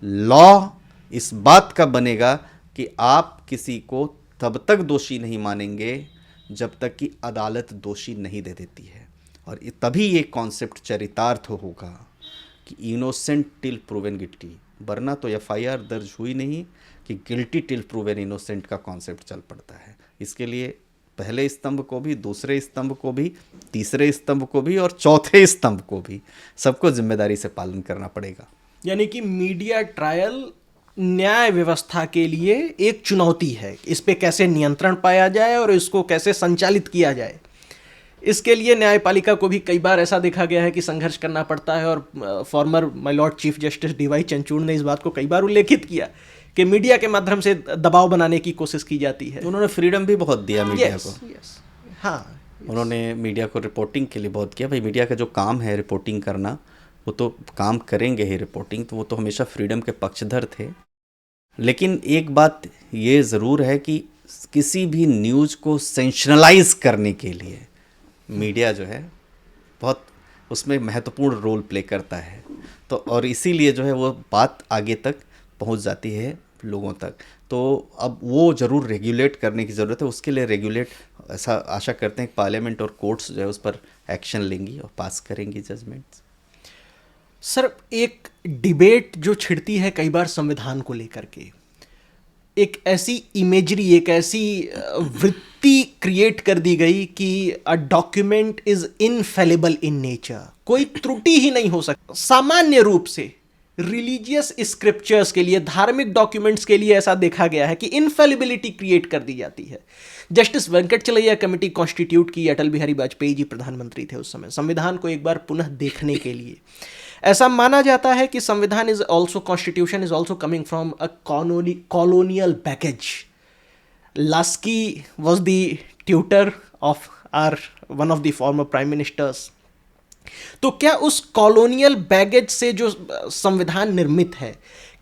लॉ इस बात का बनेगा कि आप किसी को तब तक दोषी नहीं मानेंगे जब तक कि अदालत दोषी नहीं दे देती है. और तभी ये कॉन्सेप्ट चरितार्थ होगा कि इनोसेंट टिल प्रूवन गिल्टी. वरना तो FIR दर्ज हुई नहीं कि गिल्टी टिल प्रूवन इनोसेंट का कॉन्सेप्ट चल पड़ता है. इसके लिए पहले स्तंभ को भी, दूसरे स्तंभ को भी, तीसरे स्तंभ को भी और चौथे स्तंभ को भी, सबको जिम्मेदारी से पालन करना पड़ेगा. यानी कि मीडिया ट्रायल न्याय व्यवस्था के लिए एक चुनौती है. इस पे कैसे नियंत्रण पाया जाए और इसको कैसे संचालित किया जाए, इसके लिए न्यायपालिका को भी कई बार ऐसा देखा गया है कि संघर्ष करना पड़ता है. और farmer my Lord chief justice DY Chandrachud ने इस बात को कई बार उल्लेखित किया कि मीडिया के माध्यम से दबाव बनाने की कोशिश की जाती है. उन्होंने फ्रीडम भी बहुत दिया मीडिया को. हाँ, उन्होंने मीडिया को रिपोर्टिंग के लिए बहुत किया. भाई, मीडिया का जो काम है रिपोर्टिंग करना, वो तो काम करेंगे ही रिपोर्टिंग, तो वो तो हमेशा फ्रीडम के पक्षधर थे. लेकिन एक बात ये ज़रूर है कि किसी भी न्यूज़ को सेंशनलाइज करने के लिए मीडिया जो है बहुत उसमें महत्वपूर्ण रोल प्ले करता है। तो और इसीलिए जो है वो बात आगे तक पहुंच जाती है लोगों तक। तो अब वो ज़रूर रेगुलेट करने की ज़रूरत है। उसके लिए रेगुलेट ऐसा आशा करते हैं पार्लियामेंट और कोर्ट्स जो है उस पर एक्शन लेंगी और पास करेंगी जजमेंट्स। सर, एक डिबेट जो छिड़ती है कई बार संविधान को लेकर के, एक ऐसी इमेजरी, एक ऐसी वृत्ति क्रिएट कर दी गई कि a document is infallible in nature, कोई त्रुटि ही नहीं हो सकती। सामान्य रूप से रिलीजियस स्क्रिप्चर्स के लिए, धार्मिक डॉक्यूमेंट्स के लिए ऐसा देखा गया है कि इनफेलिबिलिटी क्रिएट कर दी जाती है। जस्टिस वेंकटचलैया कमेटी कॉन्स्टिट्यूट की, अटल बिहारी वाजपेयी जी प्रधानमंत्री थे उस समय, संविधान को एक बार पुनः देखने के लिए। ऐसा माना जाता है कि संविधान is also, constitution is also coming from a colonial baggage. Laski was the tutor of our one of the former prime ministers. तो क्या उस कॉलोनियल बैगेज से जो संविधान निर्मित है,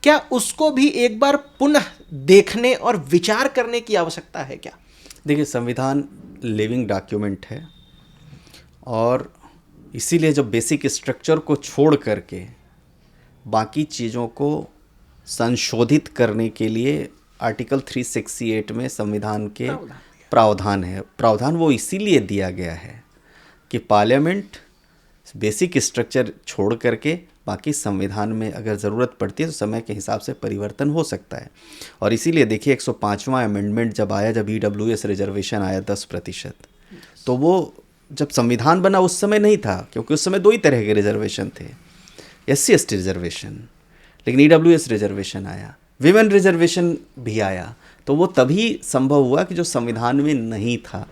क्या उसको भी एक बार पुनः देखने और विचार करने की आवश्यकता है क्या? देखिए, संविधान लिविंग डॉक्यूमेंट है और इसीलिए जब बेसिक स्ट्रक्चर को छोड़ करके बाकी चीज़ों को संशोधित करने के लिए आर्टिकल 368 में संविधान के प्रावधान है। प्रावधान वो इसीलिए दिया गया है कि पार्लियामेंट बेसिक स्ट्रक्चर छोड़ करके बाकी संविधान में अगर ज़रूरत पड़ती है तो समय के हिसाब से परिवर्तन हो सकता है। और इसीलिए देखिए 105वां अमेंडमेंट जब आया, जब EWS रिजर्वेशन आया 10%, तो वो जब संविधान बना उस समय नहीं था, क्योंकि उस समय दो ही तरह के रिजर्वेशन थे, SC/ST रिजर्वेशन, लेकिन EWS रिजर्वेशन आया, विमेन रिजर्वेशन भी आया, तो वो तभी संभव हुआ कि जो संविधान में नहीं था।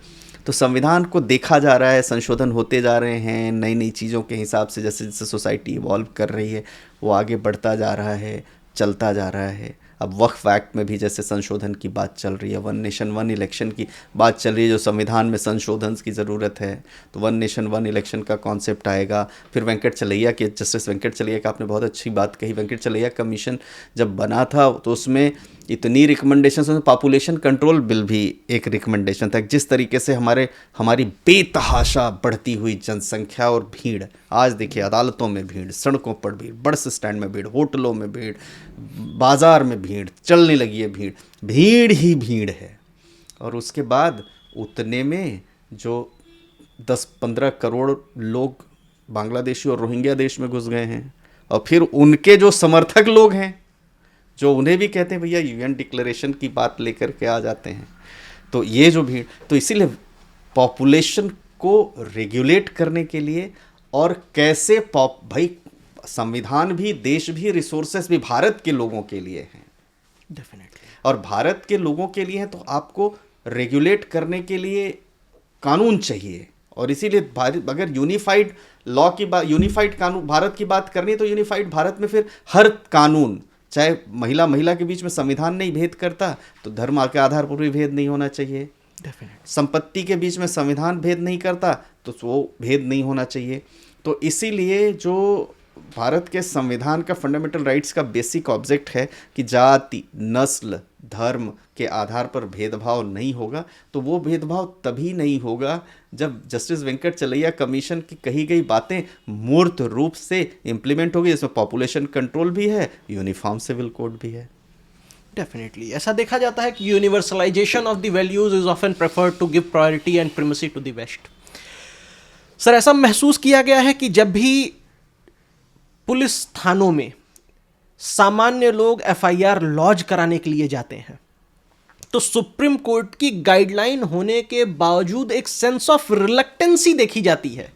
तो संविधान को देखा जा रहा है, संशोधन होते जा रहे हैं नई नई चीज़ों के हिसाब से, जैसे जैसे सोसाइटी इवॉल्व कर रही है वो आगे बढ़ता जा रहा है, चलता जा रहा है। अब वक्फ एक्ट में भी जैसे संशोधन की बात चल रही है, वन नेशन वन इलेक्शन की बात चल रही है, जो संविधान में संशोधन की ज़रूरत है, तो वन नेशन वन इलेक्शन का कॉन्सेप्ट आएगा। फिर वेंकटचलैया के, जस्टिस वेंकटचलैया का आपने बहुत अच्छी बात कही, वेंकटचलैया कमीशन जब बना था तो उसमें इतनी रिकमेंडेशन, उसमें पॉपुलेशन कंट्रोल बिल भी एक रिकमेंडेशन था। जिस तरीके से हमारी बेतहाशा बढ़ती हुई जनसंख्या और भीड़, आज देखिए अदालतों में भीड़, सड़कों पर भीड़, बस स्टैंड में भीड़, होटलों में भीड़, बाज़ार में भीड़, चलने लगी है भीड़, भीड़ ही भीड़ है। और उसके बाद उतने में जो 10-15 करोड़ लोग बांग्लादेशी और रोहिंग्या देश में घुस गए हैं, और फिर उनके जो समर्थक लोग हैं जो उन्हें भी कहते हैं भैया UN डिक्लेरेशन की बात लेकर के आ जाते हैं, तो ये जो भीड़, तो इसीलिए पॉपुलेशन को रेगुलेट करने के लिए, और कैसे भाई संविधान भी, देश भी, रिसोर्सेस भी भारत के लोगों के लिए हैं डेफिनेटली, और भारत के लोगों के लिए हैं, तो आपको रेगुलेट करने के लिए कानून चाहिए। और इसीलिए अगर यूनिफाइड लॉ की बात, यूनिफाइड कानून भारत की बात करनी है, तो यूनिफाइड भारत में फिर हर कानून, चाहे महिला के बीच में संविधान नहीं भेद करता, तो धर्म के आधार पर भी भेद नहीं होना चाहिए। संपत्ति के बीच में संविधान भेद नहीं करता, तो वो भेद नहीं होना चाहिए। तो इसीलिए जो भारत के संविधान का फंडामेंटल राइट्स का बेसिक ऑब्जेक्ट है कि जाति, नस्ल, धर्म के आधार पर भेदभाव नहीं होगा, तो वो भेदभाव तभी नहीं होगा जब जस्टिस वेंकटचलैया कमीशन की कही गई बातें मूर्त रूप से इम्प्लीमेंट होगी, जिसमें पॉपुलेशन कंट्रोल भी है, यूनिफॉर्म सिविल कोड भी है। डेफिनेटली ऐसा देखा जाता है कि universalization of the values is often preferred to give priority and primacy to the west. Sir, ऐसा महसूस किया गया है कि जब भी पुलिस थानों में सामान्य लोग FIR लॉज कराने के लिए जाते हैं, तो सुप्रीम कोर्ट की गाइडलाइन होने के बावजूद एक सेंस ऑफ रिलक्टेंसी देखी जाती है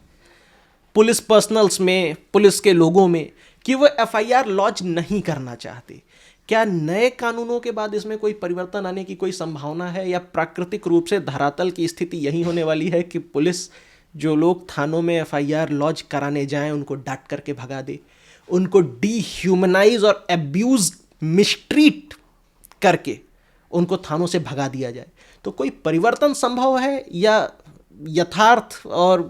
पुलिस पर्सनल्स में, पुलिस के लोगों में, कि वो FIR लॉज नहीं करना चाहते। क्या नए कानूनों के बाद इसमें कोई परिवर्तन आने की कोई संभावना है, या प्राकृतिक रूप से धरातल की स्थिति यही होने वाली है कि पुलिस जो लोग थानों में FIR लॉज कराने जाएं उनको डांट करके भगा दे, उनको डीह्यूमनाइज और एब्यूज, मिसट्रीट करके उनको थानों से भगा दिया जाए? तो कोई परिवर्तन संभव है, या यथार्थ और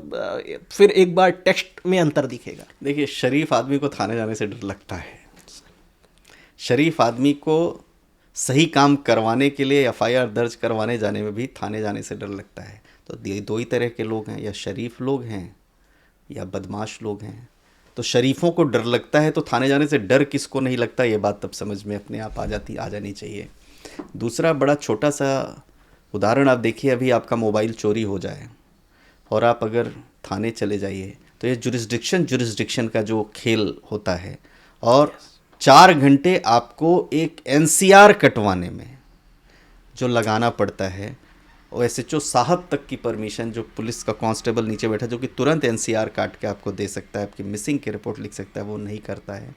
फिर एक बार टेक्स्ट में अंतर दिखेगा? देखिए, शरीफ आदमी को थाने जाने से डर लगता है। शरीफ आदमी को सही काम करवाने के लिए एफआईआर दर्ज करवाने जाने में भी थाने जाने से डर लगता है। तो दो ही तरह के लोग हैं, या शरीफ लोग हैं या बदमाश लोग हैं। तो शरीफों को डर लगता है तो थाने जाने से डर किसको नहीं लगता, ये बात तब समझ में अपने आप आ जानी चाहिए। दूसरा बड़ा छोटा सा उदाहरण आप देखिए, अभी आपका मोबाइल चोरी हो जाए और आप अगर थाने चले जाइए तो ये जुरिस्डिक्शन का जो खेल होता है, और 4 घंटे आपको एक एनसीआर कटवाने में जो लगाना पड़ता है, और एसएचओ साहब तक की परमिशन, जो पुलिस का कांस्टेबल नीचे बैठा जो कि तुरंत एनसीआर काट के आपको दे सकता है, आपकी मिसिंग की रिपोर्ट लिख सकता है, वो नहीं करता है।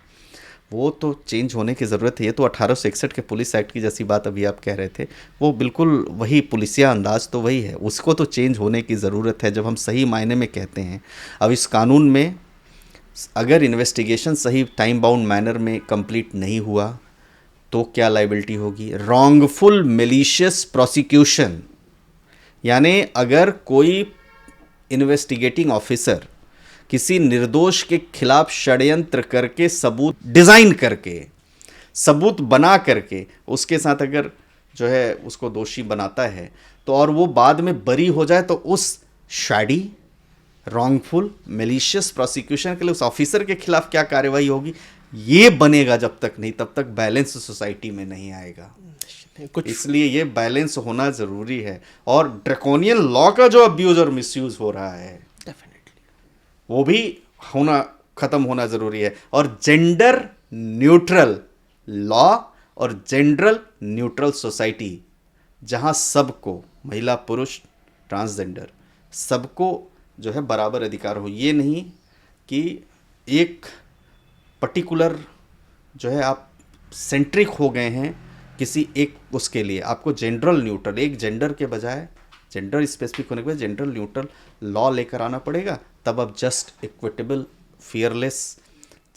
वो तो चेंज होने की ज़रूरत है। ये तो 1861 के पुलिस एक्ट की जैसी बात अभी आप कह रहे थे, वो बिल्कुल वही पुलिसिया अंदाज तो वही है, उसको तो चेंज होने की ज़रूरत है जब हम सही मायने में कहते हैं। अब इस कानून में अगर इन्वेस्टिगेशन सही टाइम बाउंड मैनर में कंप्लीट नहीं हुआ तो क्या लाइबिलिटी होगी? रॉन्गफुल मेलिशियस प्रोसिक्यूशन, यानी अगर कोई इन्वेस्टिगेटिंग ऑफिसर किसी निर्दोष के खिलाफ षड्यंत्र करके, सबूत डिज़ाइन करके, सबूत बना करके उसके साथ अगर जो है उसको दोषी बनाता है, तो और वो बाद में बरी हो जाए, तो उस शैडी रॉन्गफुल मेलिशियस प्रोसिक्यूशन के लिए उस ऑफिसर के खिलाफ क्या कार्रवाई होगी, ये बनेगा जब तक नहीं, तब तक बैलेंस सोसाइटी में नहीं आएगा। इसलिए ये बैलेंस होना ज़रूरी है। और ड्रैकोनियन लॉ का जो अब्यूज़ और मिसयूज़ हो रहा है, वो भी ख़त्म होना ज़रूरी है। और जेंडर न्यूट्रल लॉ और जेंडर न्यूट्रल सोसाइटी, जहाँ सबको, महिला पुरुष ट्रांसजेंडर सबको जो है बराबर अधिकार हो। ये नहीं कि एक पर्टिकुलर जो है आप सेंट्रिक हो गए हैं किसी एक उसके लिए, आपको जेंडरल न्यूट्रल, एक जेंडर के बजाय जेंडर स्पेसिफिक होने के बाद जेंडर न्यूट्रल लॉ लेकर आना पड़ेगा। तब अब जस्ट, इक्विटेबल, फियरलेस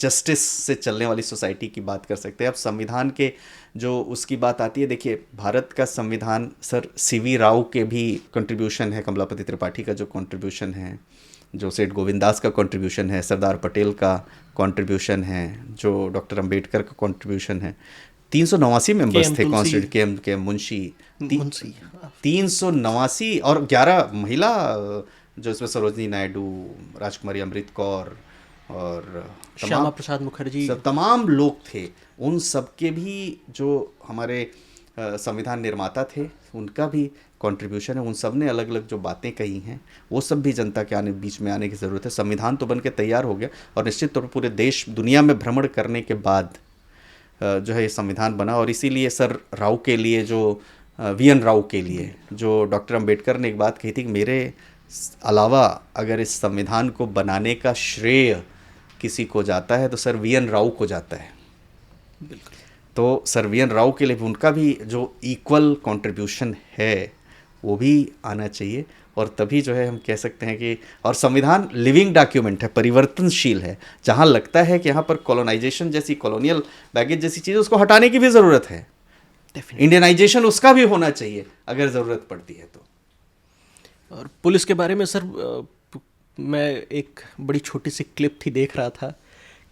जस्टिस से चलने वाली सोसाइटी की बात कर सकते हैं। अब संविधान के जो उसकी बात आती है, देखिए भारत का संविधान, सर सीवी राव के भी कंट्रीब्यूशन है, कमलापति त्रिपाठी का जो कंट्रीब्यूशन है, जो सेठ गोविंदास का कंट्रीब्यूशन है, सरदार पटेल का कंट्रीब्यूशन है, जो डॉक्टर अंबेडकर का कंट्रीब्यूशन है। 389 मेंबर्स थे कॉन्स्टिट्यूट के मुंशी 389 और 11 महिला, जो इसमें सरोजनी नायडू, राजकुमारी अमृत कौर और श्यामा प्रसाद मुखर्जी, सब तमाम लोग थे। उन सब के भी जो हमारे संविधान निर्माता थे, उनका भी कंट्रीब्यूशन है। उन सब ने अलग अलग जो बातें कही हैं, वो सब भी जनता के बीच में आने की ज़रूरत है। संविधान तो बन के तैयार हो गया और निश्चित तौर पर पूरे देश दुनिया में भ्रमण करने के बाद जो है ये संविधान बना। और इसीलिए सर राव के लिए, जो वीएन राव के लिए, जो डॉक्टर अंबेडकर ने एक बात कही थी कि मेरे अलावा अगर इस संविधान को बनाने का श्रेय किसी को जाता है तो सर वीएन राव को जाता है। तो सर वीएन राव के लिए भी, उनका भी जो इक्वल कंट्रीब्यूशन है वो भी आना चाहिए। और तभी जो है हम कह सकते हैं कि, और संविधान लिविंग डॉक्यूमेंट है, परिवर्तनशील है। जहाँ लगता है कि यहाँ पर कॉलोनाइजेशन जैसी, कॉलोनियल बैगेज जैसी चीज़, उसको हटाने की भी ज़रूरत है। इंडियनाइजेशन उसका भी होना चाहिए अगर ज़रूरत पड़ती है तो। और पुलिस के बारे में सर, मैं एक बड़ी छोटी सी क्लिप थी देख रहा था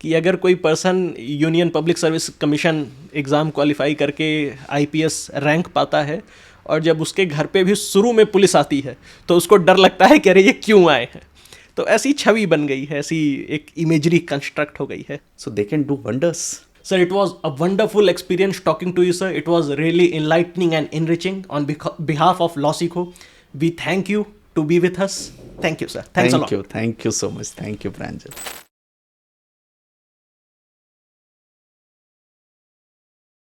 कि अगर कोई person union public service commission exam qualify करके आईपीएस रैंक पाता है और जब उसके घर पे भी शुरू में पुलिस आती है तो उसको डर लगता है कि अरे ये क्यों आए हैं। तो ऐसी छवि बन गई है, ऐसी एक इमेजरी कंस्ट्रक्ट हो गई है। So they can do wonders. Sir, it was a wonderful experience talking to you, sir. It was really enlightening and enriching on behalf of LawSikho. We thank you to be with us. Thank you, sir. Thanks a lot. Thank you so much. Thank you, Pranjal.